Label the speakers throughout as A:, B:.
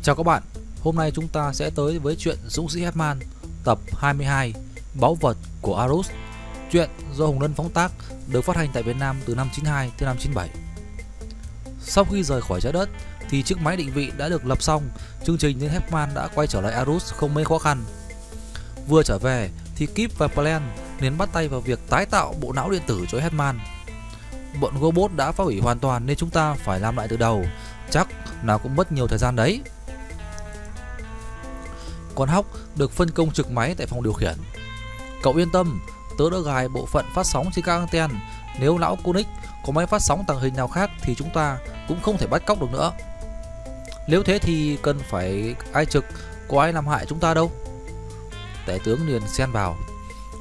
A: Chào các bạn, hôm nay chúng ta sẽ tới với chuyện Dũng sĩ Hetman tập 22 Báu vật của Arus. Chuyện do Hùng Lân phóng tác, được phát hành tại Việt Nam từ năm 92 tới năm 97. Sau khi rời khỏi trái đất thì chiếc máy định vị đã được lập xong. Chương trình nên Hetman đã quay trở lại Arus không mấy khó khăn. Vừa trở về thì Kip và Plan liền bắt tay vào việc tái tạo bộ não điện tử cho Hetman. Bọn robot đã phá hủy hoàn toàn nên chúng ta phải làm lại từ đầu, chắc nào cũng mất nhiều thời gian đấy. Con Hawk được phân công trực máy tại phòng điều khiển. Cậu yên tâm, tớ đã gài bộ phận phát sóng trên các anten. Nếu lão Koenig có máy phát sóng tàng hình nào khác thì chúng ta cũng không thể bắt cóc được nữa. Nếu thế thì cần phải ai trực, có ai làm hại chúng ta đâu. Tể tướng liền xen vào.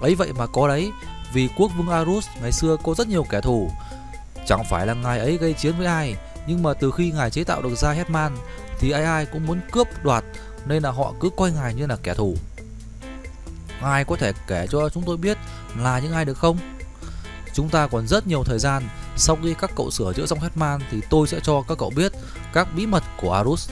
A: Ấy vậy mà có đấy, vì quốc vương Arus ngày xưa có rất nhiều kẻ thù. Chẳng phải là ngài ấy gây chiến với ai, nhưng mà từ khi ngài chế tạo được ra Hetman thì ai cũng muốn cướp đoạt, nên là họ cứ coi ngài như là kẻ thù. Ngài có thể kể cho chúng tôi biết là những ai được không? Chúng ta còn rất nhiều thời gian. Sau khi các cậu sửa chữa xong Hetman thì tôi sẽ cho các cậu biết các bí mật của Arus.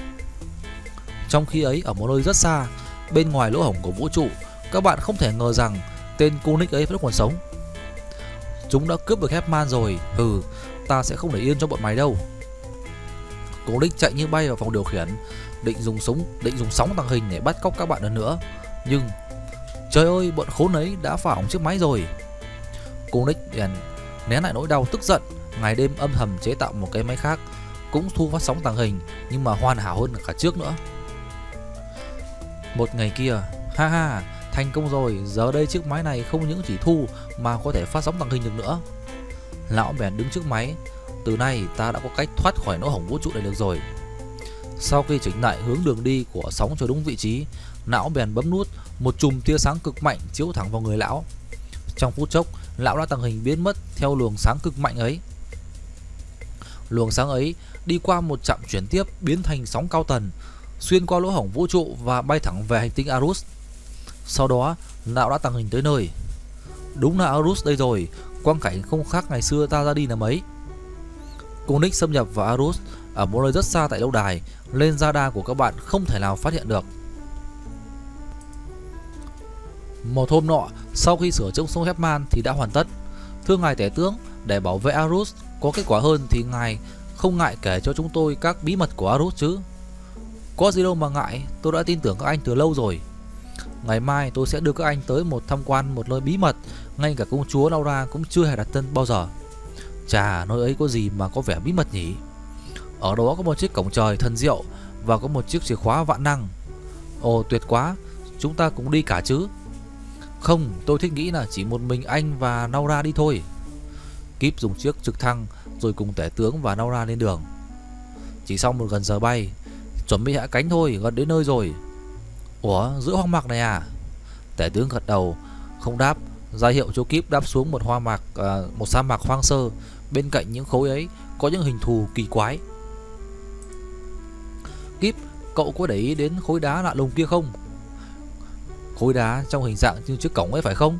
A: Trong khi ấy, ở một nơi rất xa, bên ngoài lỗ hổng của vũ trụ, các bạn không thể ngờ rằng tên Koenig ấy vẫn còn sống. Chúng đã cướp được Hetman rồi. Ta sẽ không để yên cho bọn mày đâu. Koenig chạy như bay vào phòng điều khiển, định dùng sóng tàng hình để bắt cóc các bạn lần nữa. Nhưng trời ơi, bọn khốn ấy đã phá hỏng chiếc máy rồi. Koenig nén lại nỗi đau tức giận, ngày đêm âm thầm chế tạo một cái máy khác, cũng thu phát sóng tàng hình nhưng mà hoàn hảo hơn cả trước nữa. Một ngày kia, thành công rồi. Giờ đây chiếc máy này không những chỉ thu mà có thể phát sóng tàng hình được nữa. Lão bèn đứng trước máy. Từ nay ta đã có cách thoát khỏi lỗ hổng vũ trụ này được rồi. Sau khi chỉnh lại hướng đường đi của sóng cho đúng vị trí, lão bèn bấm nút. Một chùm tia sáng cực mạnh chiếu thẳng vào người lão. Trong phút chốc, lão đã tàng hình biến mất theo luồng sáng cực mạnh ấy. Luồng sáng ấy đi qua một trạm chuyển tiếp biến thành sóng cao tần, xuyên qua lỗ hổng vũ trụ và bay thẳng về hành tinh Arus. Sau đó, lão đã tàng hình tới nơi. Đúng là Arus đây rồi, quang cảnh không khác ngày xưa ta ra đi là mấy. Koenig xâm nhập vào Arus ở một nơi rất xa tại lâu đài, lên radar của các bạn không thể nào phát hiện được. Một hôm nọ, sau khi sửa chữa xong Hetman thì đã hoàn tất. Thưa ngài tể tướng, để bảo vệ Arus có kết quả hơn thì ngài không ngại kể cho chúng tôi các bí mật của Arus chứ? Có gì đâu mà ngại, tôi đã tin tưởng các anh từ lâu rồi. Ngày mai tôi sẽ đưa các anh tới tham quan một nơi bí mật, ngay cả công chúa Laura cũng chưa hề đặt chân bao giờ. Chà, nơi ấy có gì mà có vẻ bí mật nhỉ? Ở đó có một chiếc cổng trời thần diệu và có một chiếc chìa khóa vạn năng. Ồ, tuyệt quá, chúng ta cùng đi cả chứ? Không, tôi thích nghĩ là chỉ một mình anh và Laura đi thôi. Kip dùng chiếc trực thăng rồi cùng tể tướng và Laura lên đường. Chỉ sau một gần giờ bay, chuẩn bị hạ cánh thôi, gần đến nơi rồi. Ủa, giữa hoang mạc này à? Tể tướng gật đầu, không đáp, ra hiệu cho Kip đáp xuống một sa mạc hoang sơ. Bên cạnh những khối ấy có những hình thù kỳ quái. Kip, cậu có để ý đến khối đá lạ lùng kia không? Khối đá trong hình dạng như chiếc cổng ấy phải không?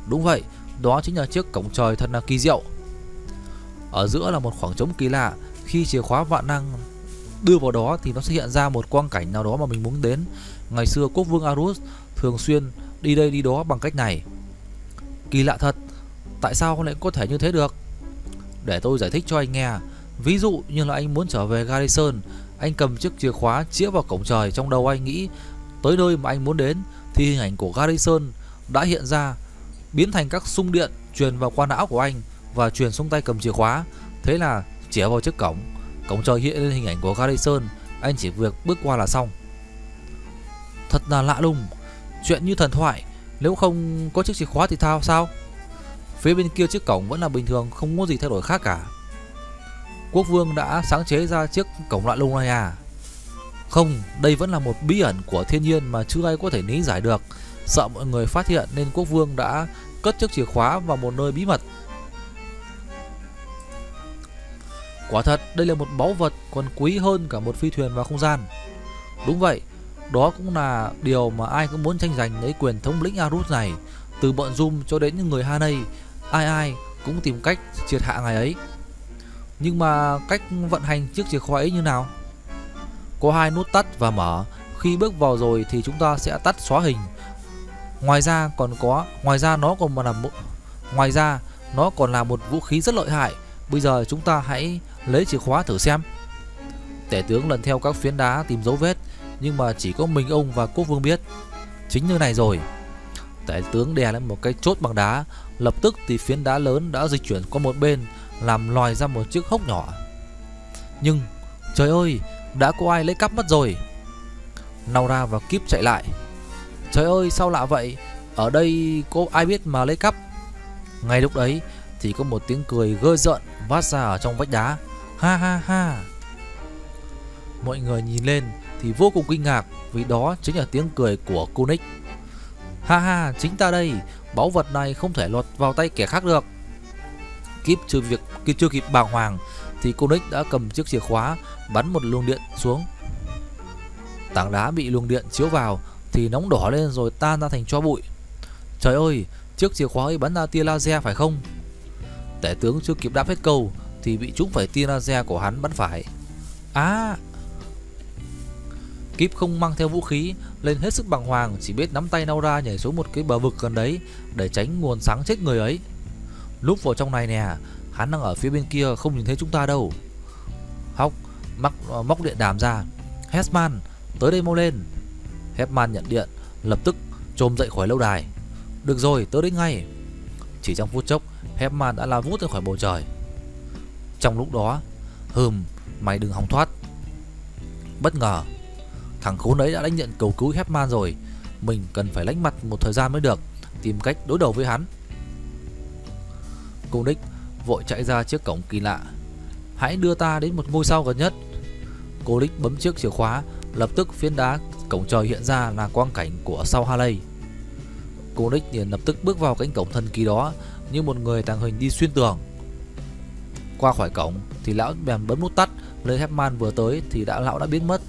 A: Đúng vậy, đó chính là chiếc cổng trời thật là kỳ diệu. Ở giữa là một khoảng trống kỳ lạ. Khi chìa khóa vạn năng đưa vào đó thì nó sẽ hiện ra một quang cảnh nào đó mà mình muốn đến. Ngày xưa quốc vương Arus thường xuyên đi đây đi đó bằng cách này. Kỳ lạ thật, tại sao lại có thể như thế được? Để tôi giải thích cho anh nghe. Ví dụ như là anh muốn trở về Garrison, anh cầm chiếc chìa khóa chĩa vào cổng trời, trong đầu anh nghĩ tới nơi mà anh muốn đến thì hình ảnh của Garrison đã hiện ra, biến thành các xung điện truyền vào qua não của anh và truyền xuống tay cầm chìa khóa. Thế là chĩa vào chiếc cổng trời hiện lên hình ảnh của Garrison, anh chỉ việc bước qua là xong. Thật là lạ lùng, chuyện như thần thoại. Nếu không có chiếc chìa khóa thì sao? Phía bên kia chiếc cổng vẫn là bình thường, không có gì thay đổi khác cả. Quốc vương đã sáng chế ra chiếc cổng lạ lùng này à? Không, đây vẫn là một bí ẩn của thiên nhiên mà chưa ai có thể lý giải được. Sợ mọi người phát hiện nên quốc vương đã cất chiếc chìa khóa vào một nơi bí mật. Quả thật, đây là một báu vật còn quý hơn cả một phi thuyền vào không gian. Đúng vậy, đó cũng là điều mà ai cũng muốn tranh giành lấy quyền thống lĩnh Arus này. Từ bọn Zoom cho đến những người Hanei, ai cũng tìm cách triệt hạ ngài ấy. Nhưng mà cách vận hành chiếc chìa khóa ấy như nào? Có hai nút tắt và mở. Khi bước vào rồi thì chúng ta sẽ tắt xóa hình. Ngoài ra nó còn là một vũ khí rất lợi hại. Bây giờ chúng ta hãy lấy chìa khóa thử xem. Tể tướng lần theo các phiến đá tìm dấu vết, nhưng mà chỉ có mình ông và quốc vương biết. Chính nơi này rồi. Tể tướng đè lên một cái chốt bằng đá. Lập tức thì phiến đá lớn đã dịch chuyển qua một bên, làm lòi ra một chiếc hốc nhỏ. Nhưng trời ơi, đã có ai lấy cắp mất rồi. Nora và Kip chạy lại. Trời ơi, sao lạ vậy? Ở đây có ai biết mà lấy cắp? Ngay lúc ấy thì có một tiếng cười gơi rợn phát ra ở trong vách đá. Ha ha ha. Mọi người nhìn lên thì vô cùng kinh ngạc, vì đó chính là tiếng cười của cô Nick. Ha ha, chính ta đây. Báu vật này không thể lọt vào tay kẻ khác được. Kip chưa kịp bàng hoàng thì cô Nick đã cầm chiếc chìa khóa bắn một luồng điện xuống. Tảng đá bị luồng điện chiếu vào thì nóng đỏ lên rồi tan ra thành tro bụi. Trời ơi, chiếc chìa khóa ấy bắn ra tia laser phải không? Tể tướng chưa kịp đáp hết câu thì bị trúng phải tia laser của hắn bắn phải. Kip không mang theo vũ khí, lên hết sức bàng hoàng, chỉ biết nắm tay Nora nhảy xuống một cái bờ vực gần đấy để tránh nguồn sáng chết người ấy. Lúc vào trong này nè, hắn đang ở phía bên kia, không nhìn thấy chúng ta đâu. Hawk móc điện đàm ra. Hesman, tới đây mau lên. Hesman nhận điện, lập tức chồm dậy khỏi lâu đài. Được rồi, tới đến ngay. Chỉ trong phút chốc, Hesman đã lao vút ra khỏi bầu trời. Trong lúc đó, mày đừng hòng thoát. Bất ngờ, thằng khốn ấy đã đánh nhận cầu cứu Hesman rồi. Mình cần phải lánh mặt một thời gian mới được, tìm cách đối đầu với hắn. Cô Nick vội chạy ra chiếc cổng kỳ lạ. Hãy đưa ta đến một ngôi sao gần nhất. Cô Nick bấm chiếc chìa khóa, lập tức phiến đá cổng trời hiện ra là quang cảnh của sao Halley. Cô Nick liền lập tức bước vào cánh cổng thần kỳ đó như một người tàng hình đi xuyên tường. Qua khỏi cổng thì lão bèn bấm nút tắt. Nơi Hesman vừa tới thì lão đã biến mất,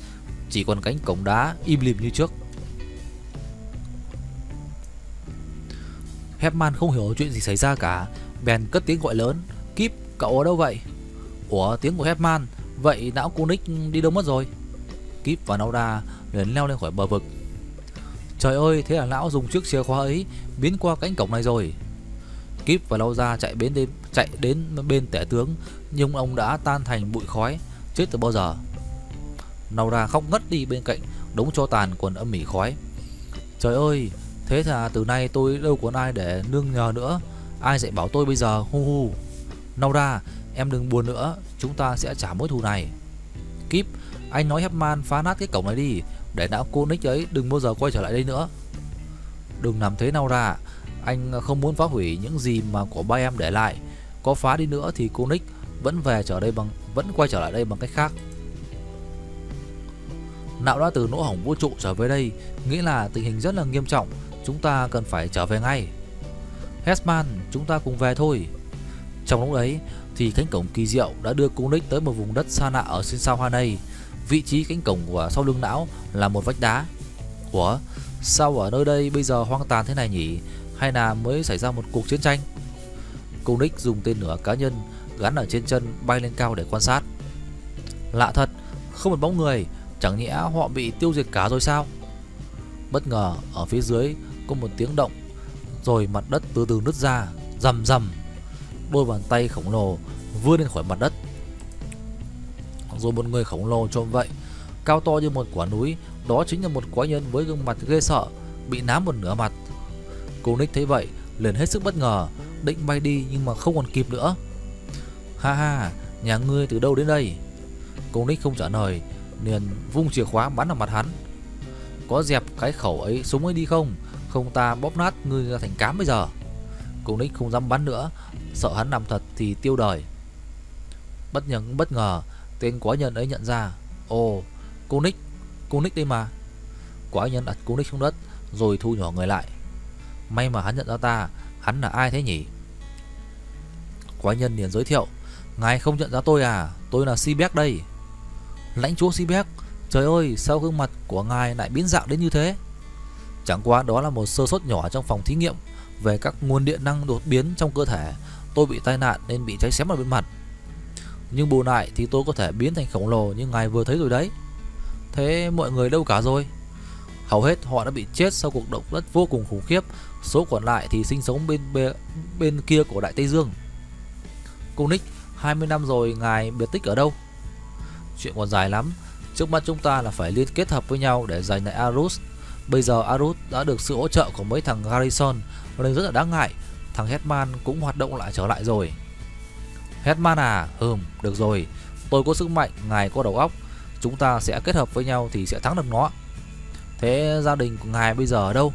A: chỉ còn cánh cổng đá im lìm như trước. Hesman không hiểu chuyện gì xảy ra cả, bèn cất tiếng gọi lớn. Kip, cậu ở đâu vậy? Ủa, tiếng của Hesman. Vậy não cô Nick đi đâu mất rồi? Kip và Nora liền leo lên khỏi bờ vực. Trời ơi, thế là lão dùng chiếc chìa khóa ấy biến qua cánh cổng này rồi. Kip và Nora chạy đến bên tể tướng, nhưng ông đã tan thành bụi khói, chết từ bao giờ. Nora khóc ngất đi bên cạnh đống tro tàn còn âm mỉ khói. Trời ơi, thế là từ nay tôi đâu còn ai để nương nhờ nữa. Ai dạy bảo tôi bây giờ, hu hu. Nora, em đừng buồn nữa, chúng ta sẽ trả mối thù này. Kip, anh nói Hesman phá nát cái cổng này đi, để não cô Nick ấy đừng bao giờ quay trở lại đây nữa. Đừng làm thế Nora, anh không muốn phá hủy những gì mà của ba em để lại. Có phá đi nữa thì cô Nick vẫn quay trở lại đây bằng cách khác. Não đã từ lỗ hổng vũ trụ trở về đây, nghĩa là tình hình rất là nghiêm trọng, chúng ta cần phải trở về ngay. Hesman, chúng ta cùng về thôi. Trong lúc ấy thì cánh cổng kỳ diệu đã đưa cô Nick tới một vùng đất xa lạ ở trên sao Halley. Vị trí cánh cổng của sau lưng não là một vách đá. Ủa, sao ở nơi đây bây giờ hoang tàn thế này nhỉ? Hay là mới xảy ra một cuộc chiến tranh? Cô Nick dùng tên lửa cá nhân gắn ở trên chân bay lên cao để quan sát. Lạ thật, không một bóng người, chẳng nhẽ họ bị tiêu diệt cả rồi sao? Bất ngờ ở phía dưới có một tiếng động, rồi mặt đất từ từ nứt ra, rầm rầm. Đôi bàn tay khổng lồ vươn lên khỏi mặt đất. Rồi một người khổng lồ trông vậy, cao to như một quả núi, đó chính là một quái nhân với gương mặt ghê sợ, bị nám một nửa mặt. Cô Nick thấy vậy liền hết sức bất ngờ, định bay đi nhưng mà không còn kịp nữa. Ha ha, nhà ngươi từ đâu đến đây? Cô Nick không trả lời, liền vung chìa khóa bắn vào mặt hắn. Có dẹp cái khẩu ấy súng ấy đi không? Không ta bóp nát ngươi ra thành cám bây giờ. Cô Nick không dám bắn nữa, sợ hắn làm thật thì tiêu đời. Bất ngờ tên quái nhân ấy nhận ra. Ồ, cô Nick đây mà. Quái nhân đặt cô Nick xuống đất rồi thu nhỏ người lại. May mà hắn nhận ra ta, hắn là ai thế nhỉ? Quái nhân liền giới thiệu. Ngài không nhận ra tôi à? Tôi là Seebeck đây. Lãnh chúa Seebeck, trời ơi, sao gương mặt của ngài lại biến dạng đến như thế? Chẳng qua đó là một sơ suất nhỏ trong phòng thí nghiệm về các nguồn điện năng đột biến trong cơ thể. Tôi bị tai nạn nên bị cháy xém ở bên mặt. Nhưng bù lại thì tôi có thể biến thành khổng lồ như ngài vừa thấy rồi đấy. Thế mọi người đâu cả rồi? Hầu hết họ đã bị chết sau cuộc động đất vô cùng khủng khiếp. Số còn lại thì sinh sống bên kia của Đại Tây Dương. Cô Nick, 20 năm rồi ngài biệt tích ở đâu? Chuyện còn dài lắm. Trước mắt chúng ta là phải liên kết hợp với nhau để giành lại Arus. Bây giờ Arus đã được sự hỗ trợ của mấy thằng Garrison nên rất là đáng ngại. Thằng Hetman cũng hoạt động lại trở lại rồi. Hetman à? Được rồi. Tôi có sức mạnh, ngài có đầu óc. Chúng ta sẽ kết hợp với nhau thì sẽ thắng được nó. Thế gia đình của ngài bây giờ ở đâu?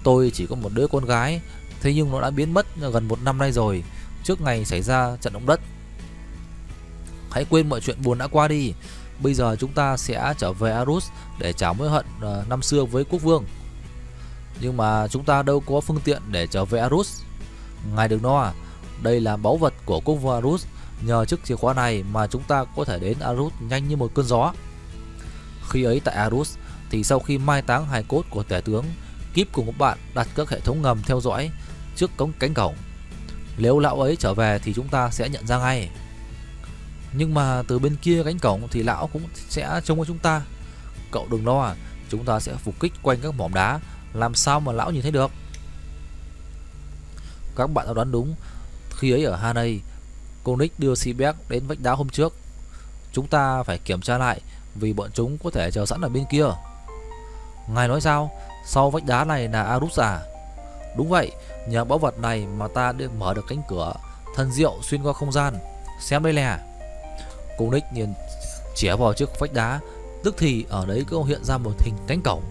A: Tôi chỉ có một đứa con gái, thế nhưng nó đã biến mất gần 1 năm nay rồi, trước ngày xảy ra trận động đất. Hãy quên mọi chuyện buồn đã qua đi. Bây giờ chúng ta sẽ trở về Arus để trả mối hận năm xưa với quốc vương. Nhưng mà chúng ta đâu có phương tiện để trở về Arus. Ngài đừng lo, đây là báu vật của quốc vương Arus. Nhờ chiếc chìa khóa này mà chúng ta có thể đến Arus nhanh như một cơn gió. Khi ấy tại Arus thì sau khi mai táng hài cốt của tể tướng, Kip cùng các bạn đặt các hệ thống ngầm theo dõi trước cánh cổng. Nếu lão ấy trở về thì chúng ta sẽ nhận ra ngay. Nhưng mà từ bên kia cánh cổng thì lão cũng sẽ trông vào chúng ta. Cậu đừng lo, chúng ta sẽ phục kích quanh các mỏm đá, làm sao mà lão nhìn thấy được. Các bạn đã đoán đúng. Khi ấy ở Hanei, cô Nick đưa Seaback đến vách đá hôm trước. Chúng ta phải kiểm tra lại vì bọn chúng có thể chờ sẵn ở bên kia. Ngài nói sao? Sau vách đá này là Arus à? Đúng vậy, nhờ báu vật này mà ta được mở được cánh cửa thần diệu xuyên qua không gian. Xem đây nè. Cô Nick nhìn chĩa vào chiếc vách đá, tức thì ở đấy có hiện ra một hình cánh cổng.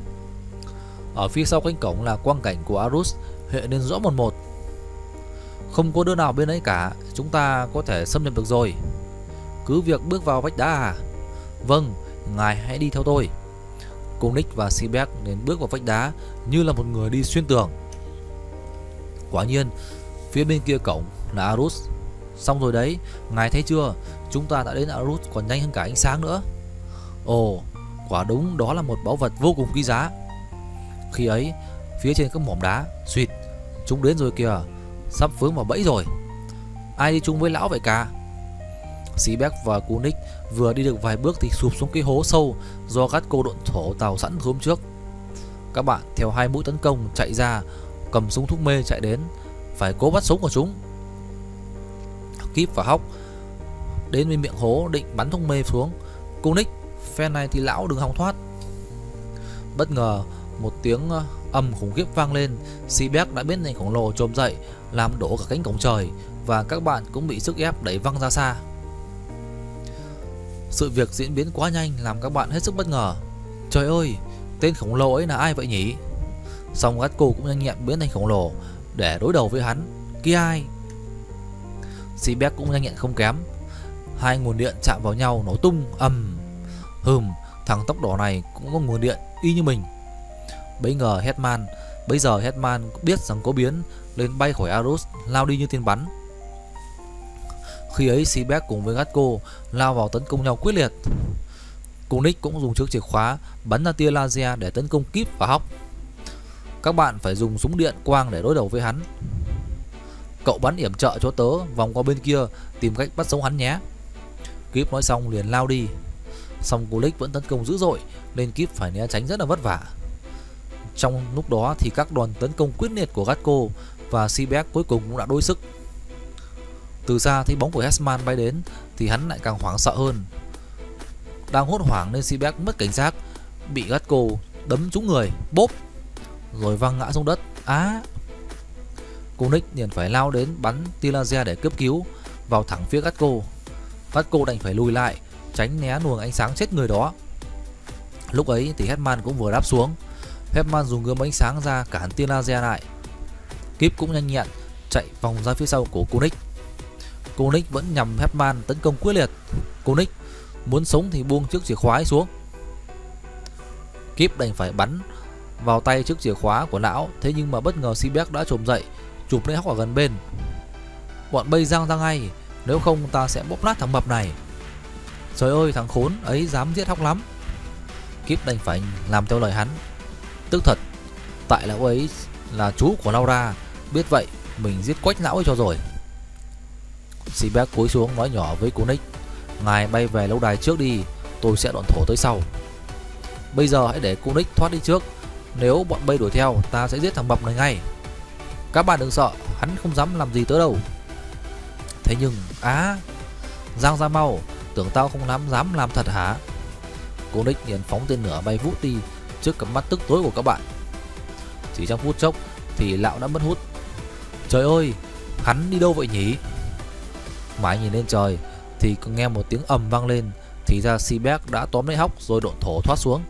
A: Ở phía sau cánh cổng là quang cảnh của Arus hiện lên rõ một. Không có đứa nào bên ấy cả, chúng ta có thể xâm nhập được rồi. Cứ việc bước vào vách đá à? Vâng, ngài hãy đi theo tôi. Cô Nick và Seaback nên bước vào vách đá như là một người đi xuyên tường. Quả nhiên, phía bên kia cổng là Arus. Xong rồi đấy, ngài thấy chưa? Chúng ta đã đến Arus còn nhanh hơn cả ánh sáng nữa. Ồ, quả đúng đó là một báu vật vô cùng quý giá. Khi ấy, phía trên các mỏm đá, suýt, chúng đến rồi kìa, sắp vướng vào bẫy rồi. Ai đi chung với lão vậy cả? Seaback và cô Nick vừa đi được vài bước thì sụp xuống cái hố sâu do Gatco độn thổ tàu sẵn hôm trước. Các bạn theo 2 mũi tấn công chạy ra, cầm súng thuốc mê chạy đến, phải cố bắt súng của chúng. Kip và Hawk đến bên miệng hố định bắn thuốc mê xuống. Cô Nick, phen này thì lão đừng hòng thoát. Bất ngờ một tiếng âm khủng khiếp vang lên. Seaback đã biến thành khổng lồ trồm dậy, làm đổ cả cánh cổng trời, và các bạn cũng bị sức ép đẩy văng ra xa. Sự việc diễn biến quá nhanh làm các bạn hết sức bất ngờ. Trời ơi, tên khổng lồ ấy là ai vậy nhỉ? Song Gatco cũng nhanh nhẹn biến thành khổng lồ để đối đầu với hắn. Kia ai? Seaback cũng nhanh nhẹn không kém. Hai nguồn điện chạm vào nhau nổ tung ầm. Thằng tóc đỏ này cũng có nguồn điện y như mình. Bây giờ Hetman biết rằng có biến lên bay khỏi Arus, lao đi như tên bắn. Khi ấy Seaback cùng với Gatco lao vào tấn công nhau quyết liệt. Cô Nick cũng dùng chiếc chìa khóa bắn ra tia laser để tấn công Kip và Hawk. Các bạn phải dùng súng điện quang để đối đầu với hắn. Cậu bắn yểm trợ cho tớ vòng qua bên kia tìm cách bắt sống hắn nhé. Kip nói xong liền lao đi. Song cô Nick vẫn tấn công dữ dội nên Kip phải né tránh rất là vất vả. Trong lúc đó thì các đòn tấn công quyết liệt của Gatco và Seaback cuối cùng cũng đã đối sức. Từ xa thấy bóng của Hetman bay đến thì hắn lại càng hoảng sợ hơn. Đang hốt hoảng nên Seaback mất cảnh giác, bị Gatco đấm trúng người, bốp, rồi văng ngã xuống đất. Cô Nick liền phải lao đến bắn tia laser để cấp cứu vào thẳng phía Gatco. Gatco đành phải lùi lại tránh né luồng ánh sáng chết người đó. Lúc ấy thì Hetman cũng vừa đáp xuống. Hetman dùng gươm ánh sáng ra cản tia laser lại. Kip cũng nhanh nhẹn chạy vòng ra phía sau của cô Nick. Cô Nick vẫn nhằm Hetman tấn công quyết liệt. Cô Nick muốn sống thì buông chiếc chìa khóa ấy xuống. Kip đành phải bắn vào tay chiếc chìa khóa của lão. Thế nhưng mà bất ngờ Seaback đã trồm dậy chụp lấy Hawk ở gần bên. Bọn bây giang ra ngay, nếu không ta sẽ bóp nát thằng mập này. Trời ơi, thằng khốn ấy dám giết Hawk lắm. Kip đành phải làm theo lời hắn. Tức thật, tại lão ấy là chú của Laura, biết vậy mình giết quách lão ấy cho rồi. Seaback cúi xuống nói nhỏ với cô Nick, ngài bay về lâu đài trước đi, tôi sẽ độn thổ tới sau. Bây giờ hãy để Kunik thoát đi trước. Nếu bọn Bay đuổi theo, ta sẽ giết thằng mập này ngay. Các bạn đừng sợ, hắn không dám làm gì tớ đâu. Thế nhưng, Giang ra mau, tưởng tao không dám làm thật hả? Kunik liền phóng tên lửa bay vút đi trước cặp mắt tức tối của các bạn. Chỉ trong phút chốc thì lão đã mất hút. Trời ơi, hắn đi đâu vậy nhỉ? Mãi nhìn lên trời thì nghe một tiếng ầm vang lên. Thì ra Seabass đã tóm lấy Hawk rồi độn thổ thoát xuống.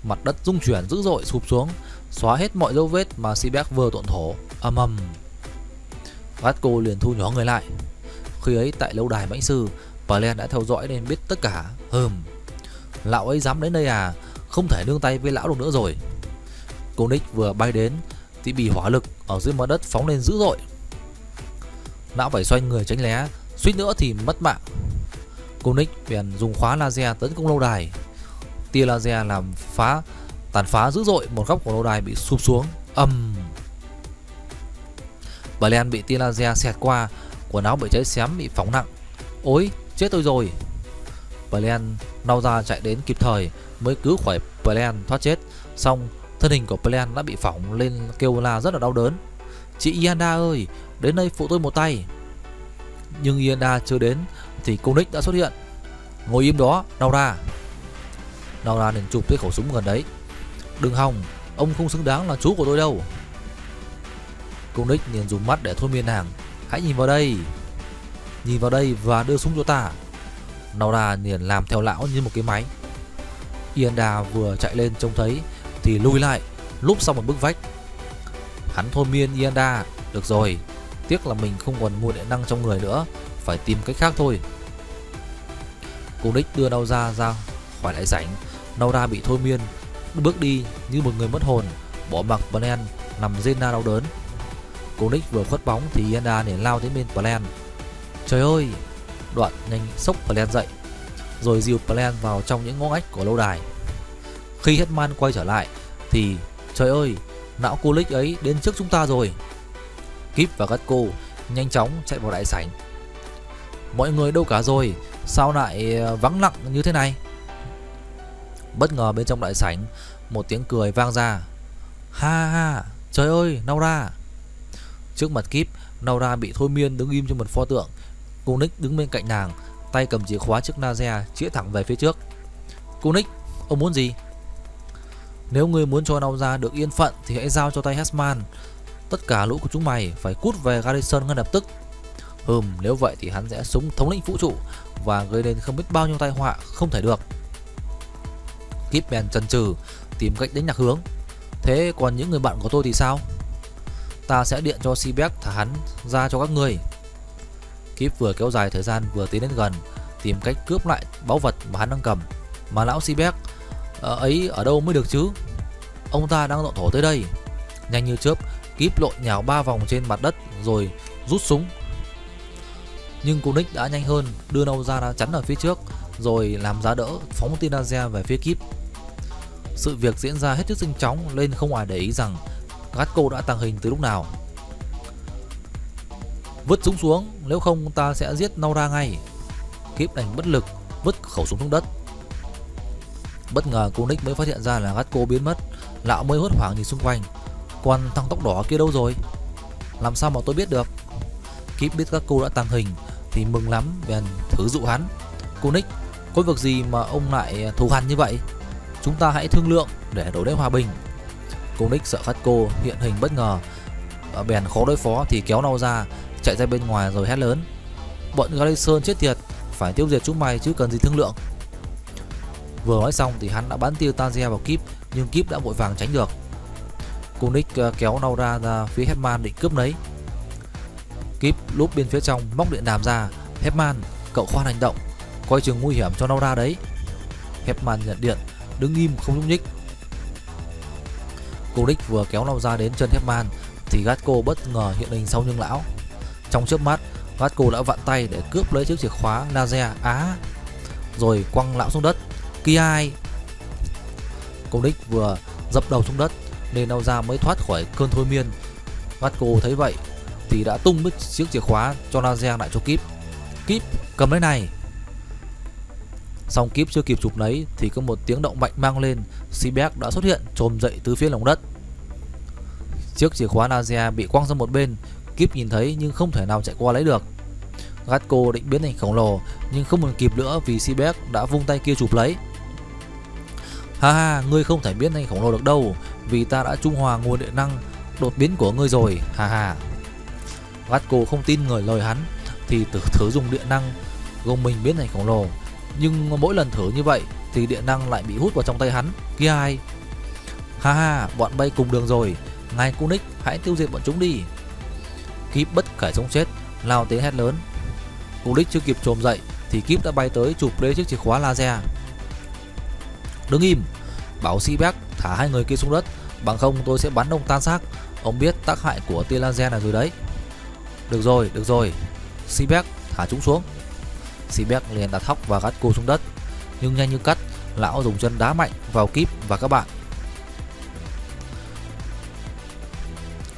A: Mặt đất rung chuyển dữ dội sụp xuống, xóa hết mọi dấu vết mà Seabass vừa độn thổ. Ầm ầm. Gatco liền thu nhỏ người lại. Khi ấy tại lâu đài mãnh sư, Plan đã theo dõi nên biết tất cả. Lão ấy dám đến đây à? Không thể nương tay với lão được nữa rồi. Kunik vừa bay đến thì bị hỏa lực ở dưới mặt đất phóng lên dữ dội. Lão phải xoay người tránh né, suýt nữa thì mất mạng. Kunik bèn dùng khóa laser tấn công lâu đài. Tia laser làm tàn phá dữ dội một góc của lâu đài bị sụp xuống. Plan bị tia laser xẹt qua, quần áo bị cháy xém bị phóng nặng. Ôi, chết tôi rồi. Plan nao ra chạy đến kịp thời mới cứu khỏi Plan thoát chết. Xong thân hình của Plan đã bị phỏng lên kêu la rất là đau đớn. Chị Ianda ơi, đến đây phụ tôi một tay. Nhưng Ianda chưa đến thì Kunik đã xuất hiện. Ngồi im đó, Naura. Naura liền chụp cái khẩu súng gần đấy. Đừng hòng, ông không xứng đáng là chú của tôi đâu. Kunik liền dùng mắt để thôi miên nàng. Hãy nhìn vào đây. Nhìn vào đây và đưa súng cho ta. Naura liền làm theo lão như một cái máy. Ianda vừa chạy lên trông thấy thì lùi lại, lúp sau một bức vách. Hắn thôi miên Ianda. Được rồi, tiếc là mình không còn nguồn điện năng trong người nữa, phải tìm cách khác thôi. Kunik đưa Naura ra khỏi đại sảnh. Naura bị thôi miên, bước đi như một người mất hồn, bỏ mặc Plan nằm rên la đau đớn. Kunik vừa khuất bóng thì Ianda liền lao đến bên Plan. Trời ơi! Đoạn nhanh xốc Plan dậy, rồi dìu Plan vào trong những ngõ ngách của lâu đài. Khi Hetman quay trở lại thì trời ơi, não Kunik ấy đến trước chúng ta rồi. Kip và Gatco nhanh chóng chạy vào đại sảnh. Mọi người đâu cả rồi? Sao lại vắng lặng như thế này? Bất ngờ bên trong đại sảnh một tiếng cười vang ra. Ha ha, trời ơi, Naura. Trước mặt Kip, Naura bị thôi miên đứng im trong một pho tượng. Kunik đứng bên cạnh nàng, tay cầm chìa khóa chiếc laser chĩa thẳng về phía trước. Kunik, ông muốn gì? Nếu ngươi muốn cho Naura được yên phận thì hãy giao cho tay Hetman. Tất cả lũ của chúng mày phải cút về Garrison ngay lập tức. Nếu vậy thì hắn sẽ súng thống lĩnh vũ trụ và gây nên không biết bao nhiêu tai họa không thể được. Kip bèn chần chừ tìm cách đánh lạc hướng. Thế còn những người bạn của tôi thì sao? Ta sẽ điện cho Seabass thả hắn ra cho các ngươi. Kip vừa kéo dài thời gian vừa tiến đến gần, tìm cách cướp lại báu vật mà hắn đang cầm. Mà lão Seabass ấy ở đâu mới được chứ? Ông ta đang dọn thổ tới đây. Nhanh như chớp, Kip lộn nhào 3 vòng trên mặt đất rồi rút súng. Nhưng Kunik đã nhanh hơn, đưa Naura ra chắn ở phía trước rồi làm giá đỡ phóng tia laser về phía Kip. Sự việc diễn ra hết sức nhanh chóng nên không ai để ý rằng Gatco đã tàng hình từ lúc nào. Vứt súng xuống, nếu không ta sẽ giết Naura ngay. Kip đành bất lực vứt khẩu súng xuống đất. Bất ngờ Kunik mới phát hiện ra là Gatco biến mất. Lão mới hốt hoảng nhìn xung quanh. Còn thằng tóc đỏ kia đâu rồi? Làm sao mà tôi biết được? Kip biết Gatco đã tàng hình thì mừng lắm, bèn thử dụ hắn. Kunik, có việc gì mà ông lại thù hằn như vậy? Chúng ta hãy thương lượng để đổi đến hòa bình. Kunik sợ Gatco hiện hình bất ngờ, bèn khó đối phó thì kéo Naura chạy ra bên ngoài rồi hét lớn. Bọn Garrison chết tiệt, phải tiêu diệt chúng mày chứ cần gì thương lượng. Vừa nói xong thì hắn đã bắn tia laser vào Kip, nhưng Kip đã vội vàng tránh được. Kunik kéo Naura ra phía Hetman định cướp lấy. Kip lúp bên phía trong móc điện đàm ra. Hetman, cậu khoan hành động, coi chừng nguy hiểm cho Naura đấy. Hetman nhận điện, đứng im không nhúc nhích. Kunik vừa kéo Naura đến chân Hetman thì Gatco bất ngờ hiện hình sau lưng lão. Trong chớp mắt, Gatco đã vặn tay để cướp lấy chiếc chìa khóa laser rồi quăng lão xuống đất. Kiai! Kunik vừa dập đầu xuống đất nên Naura mới thoát khỏi cơn thôi miên. Gatco thấy vậy thì đã tung mất chiếc chìa khóa cho laser lại cho Kip. Kip, cầm lấy này. Song kíp chưa kịp chụp lấy thì có một tiếng động mạnh mang lên. Seaback đã xuất hiện trồm dậy từ phía lòng đất. Chiếc chìa khóa laser bị quăng sang một bên. Kíp nhìn thấy nhưng không thể nào chạy qua lấy được. Gatco định biến thành khổng lồ nhưng không còn kịp nữa vì Seaback đã vung tay kia chụp lấy. Ha ha, ngươi không thể biến thành khổng lồ được đâu, vì ta đã trung hòa nguồn điện năng đột biến của ngươi rồi, ha ha. Gatco không tin người lời hắn thì thử dùng điện năng gồng mình biến thành khổng lồ, nhưng mỗi lần thử như vậy thì điện năng lại bị hút vào trong tay hắn. Kia ai? Ha ha, bọn bay cùng đường rồi, ngài Kunik hãy tiêu diệt bọn chúng đi. Kíp bất kể sống chết lao tới hét lớn. Kunik chưa kịp trồm dậy thì Kíp đã bay tới chụp lấy chiếc chìa khóa laser. Đứng im, bảo Seaback thả hai người kia xuống đất, bằng không tôi sẽ bắn ông tan xác. Ông biết tác hại của tia laser này rồi đấy. Được rồi, Seaback thả chúng xuống. Seaback liền đặt Hawk và Gatco xuống đất, nhưng nhanh như cắt, lão dùng chân đá mạnh vào Kíp và các bạn.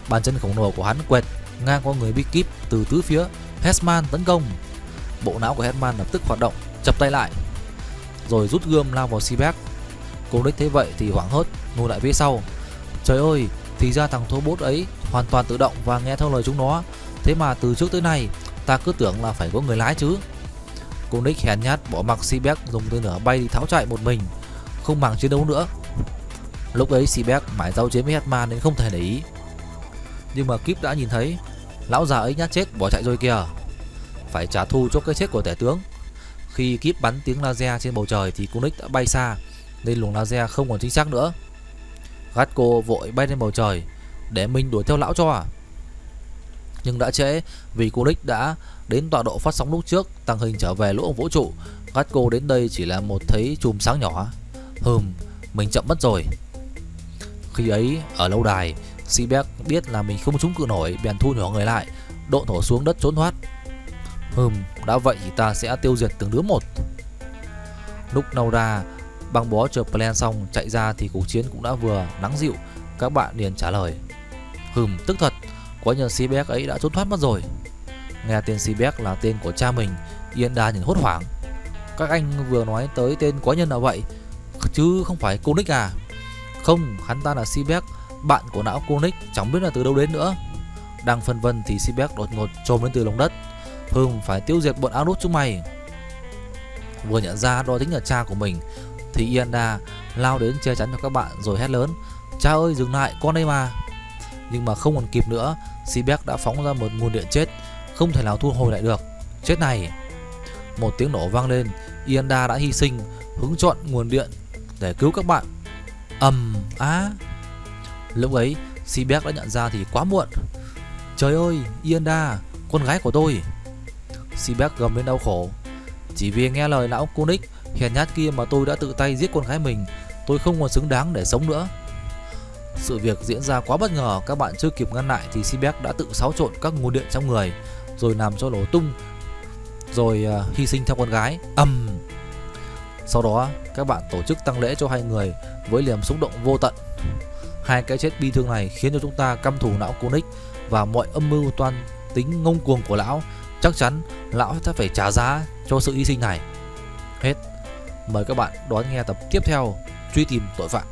A: Bàn chân khổng lồ của hắn quẹt ngang qua người Big Kíp từ tứ phía. Hessman tấn công. Bộ não của Hessman lập tức hoạt động, chập tay lại, rồi rút gươm lao vào Seaback. Kunik thấy vậy thì hoảng hốt lùi lại phía sau. Trời ơi, thì ra thằng robot ấy hoàn toàn tự động và nghe theo lời chúng nó. Thế mà từ trước tới nay ta cứ tưởng là phải có người lái chứ. Kunik hèn nhát bỏ mặc Seaback dùng tên lửa bay đi tháo chạy một mình, không màng chiến đấu nữa. Lúc ấy Seaback mãi giao chiến với Hessman nên không thể để ý. Nhưng mà Kíp đã nhìn thấy lão già ấy nhát chết bỏ chạy rồi kìa. Phải trả thù cho cái chết của tể tướng. Khi Kíp bắn tiếng laser trên bầu trời thì Kunik đã bay xa nên luồng laser không còn chính xác nữa. Gatco vội bay lên bầu trời để mình đuổi theo lão cho. Nhưng đã trễ vì Kunik đã đến tọa độ phát sóng lúc trước, tăng hình trở về lỗ vũ trụ. Gatco đến đây chỉ là một thấy chùm sáng nhỏ. Mình chậm mất rồi. Khi ấy ở lâu đài, Seaback biết là mình không chống cự nổi, bèn thu nhỏ người lại, độ thổ xuống đất trốn thoát. Đã vậy thì ta sẽ tiêu diệt từng đứa một. Lúc Naura băng bó chờ plan xong chạy ra thì cuộc chiến cũng đã vừa nắng dịu. Các bạn liền trả lời: tức thật, quá nhờ Seaback ấy đã trốn thoát mất rồi. Nghe tên Seaback là tên của cha mình, Ienda nhìn hốt hoảng. Các anh vừa nói tới tên quá nhân nào vậy, chứ không phải Kunik à? Không, hắn ta là Seaback, bạn của não Kunik, chẳng biết là từ đâu đến nữa. Đang phân vân thì Seaback đột ngột trồm lên từ lòng đất. Phải tiêu diệt bọn áo đút chúng mày. Vừa nhận ra đó chính là cha của mình thì Ienda lao đến che chắn cho các bạn rồi hét lớn: Cha ơi, dừng lại, con đây mà. Nhưng mà không còn kịp nữa, Seaback đã phóng ra một nguồn điện chết, không thể nào thu hồi lại được. Chết này. Một tiếng nổ vang lên, Ienda đã hy sinh, hứng chọn nguồn điện để cứu các bạn. Lúc ấy Seaback đã nhận ra thì quá muộn. Trời ơi, Ienda, con gái của tôi. Seaback gầm lên đau khổ. Chỉ vì nghe lời lão Kunik hèn nhát kia mà tôi đã tự tay giết con gái mình. Tôi không còn xứng đáng để sống nữa. Sự việc diễn ra quá bất ngờ, các bạn chưa kịp ngăn lại thì Seaback đã tự xáo trộn các nguồn điện trong người, rồi làm cho nổ tung, rồi hy sinh theo con gái. Sau đó các bạn tổ chức tang lễ cho hai người với niềm xúc động vô tận. Hai cái chết bi thương này khiến cho chúng ta căm thù lão Kunik và mọi âm mưu toan tính ngông cuồng của lão. Chắc chắn lão sẽ phải trả giá cho sự hy sinh này. Hết. Mời các bạn đón nghe tập tiếp theo, truy tìm tội phạm.